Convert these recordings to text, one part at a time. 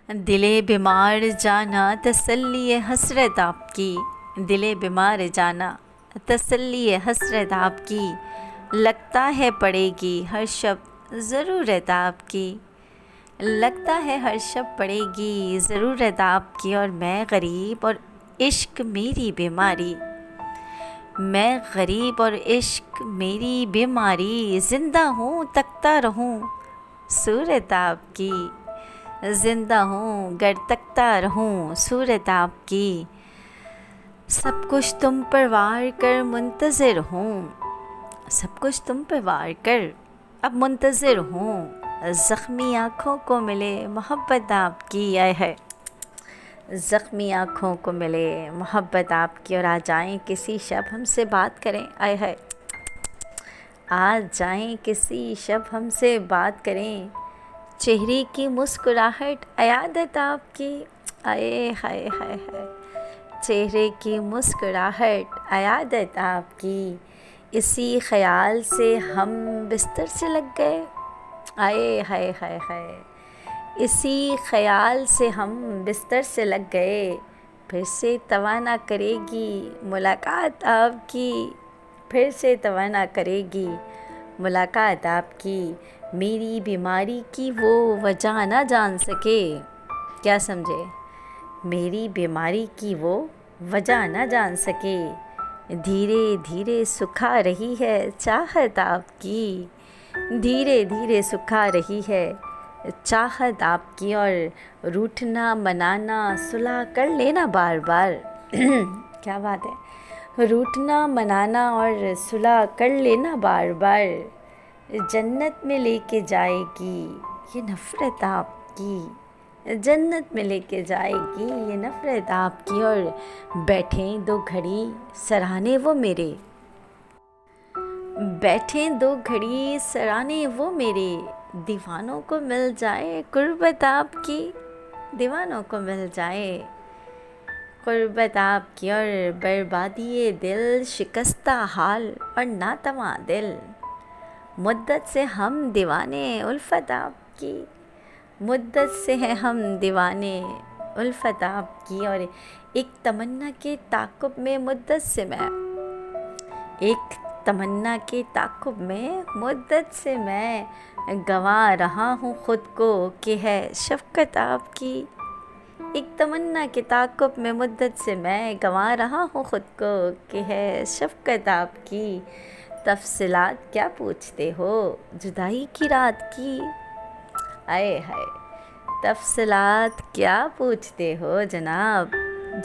दिले बीमार जाना तसल्ली हसरत आपकी, दिले बीमार जाना तसल्ली हसरत आपकी। लगता है पड़ेगी हर शब ज़रूरत आपकी, लगता है हर शब पड़ेगी ज़रूरत आपकी। और मैं गरीब और इश्क मेरी बीमारी, मैं गरीब और इश्क मेरी बीमारी। ज़िंदा हूँ तकता रहूँ सूरत आपकी, ज़िंदा हूँ गर तकता रहूँ सूरत आपकी। सब कुछ तुम पर वार कर मुंतज़िर हूँ, सब कुछ तुम पर वार कर अब मुंतज़िर हूँ। ज़ख्मी आँखों को मिले मोहब्बत आपकी, आए है ज़ख्मी आँखों को मिले मोहब्बत आपकी। और आ जाएं किसी शब हमसे बात करें, आए है आ जाएं किसी शब हमसे बात करें। चेहरे की मुस्कुराहट अयादत आपकी, आए हाय हाय हाय। चेहरे की मुस्कुराहट अयादत आपकी। इसी ख़याल से हम बिस्तर से लग गए, आए हाय हाय हाय। इसी ख़याल से हम बिस्तर से लग गए। फिर से तवाना करेगी मुलाकात आपकी, फिर से तवाना करेगी मुलाकात आपकी। मेरी बीमारी की वो वजह ना जान सके, क्या समझे? मेरी बीमारी की वो वजह ना जान सके। धीरे धीरे सुखा रही है चाहत आपकी, धीरे धीरे सुखा रही है चाहत आपकी। और रूठना मनाना सुलह कर लेना बार बार क्या बात है। रूठना मनाना और सुलह कर लेना बार बार। जन्नत में लेके जाएगी ये नफ़रत आपकी, जन्नत में लेके जाएगी ये नफ़रत आपकी। और बैठें दो घड़ी सराहने वो मेरे, बैठें दो घड़ी सराहने वो मेरे। दीवानों को मिल जाए कुर्बत आपकी, दीवानों को मिल जाए कुर्बत आपकी। और बर्बादी दिल शिकस्ता हाल और नातवा दिल। मुद्दत से हम दीवाने उल्फत आपकी, मुद्दत से हैं हम दीवाने उल्फत आपकी। और एक तमन्ना के ताक़ुब में मुद्दत से मैं, एक तमन्ना के ताक़ुब में मुद्दत से मैं गंवा रहा हूँ ख़ुद को कि है शफ़क़त आपकी। एक तमन्ना के ताक़ुब में मुद्दत से मैं गंवा रहा हूँ ख़ुद को कि है शफ़क़त आपकी। तफ़सीलात क्या पूछते हो जुदाई की रात की, आए हाय। तफ़सीलात क्या पूछते हो जनाब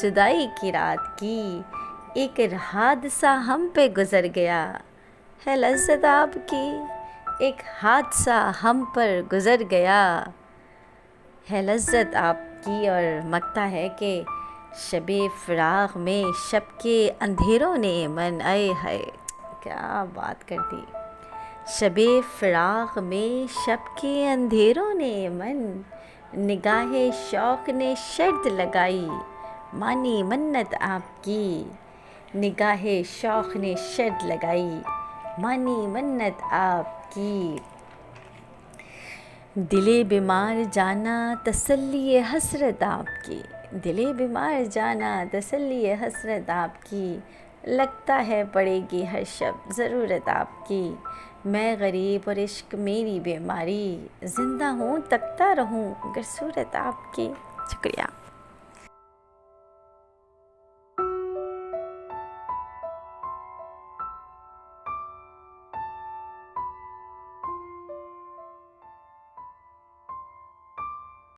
जुदाई की रात की। एक हादसा हम पे गुज़र गया है लज़्ज़त आपकी, एक हादसा हम पर गुज़र गया है लज़्ज़त आपकी। और मकता है कि शबे फ़राग़ में शब के अंधेरों ने मन, आए हाय क्या बात कर दी। शबे फ़राग़ में शब के अंधेरों ने मन, निगाहे शौक़ ने शर्त लगाई मानी मन्नत आपकी। निगाहे शौक़ ने शर्त लगाई मानी मन्नत आपकी। दिले बीमार जाना तसल्ली हसरत आपकी, दिले बीमार जाना तसल्ली हसरत आपकी। लगता है पड़ेगी हर शब ज़रूरत आपकी। मैं गरीब और इश्क मेरी बीमारी। ज़िंदा हूँ तकता रहूँ गर सूरत आपकी। शुक्रिया।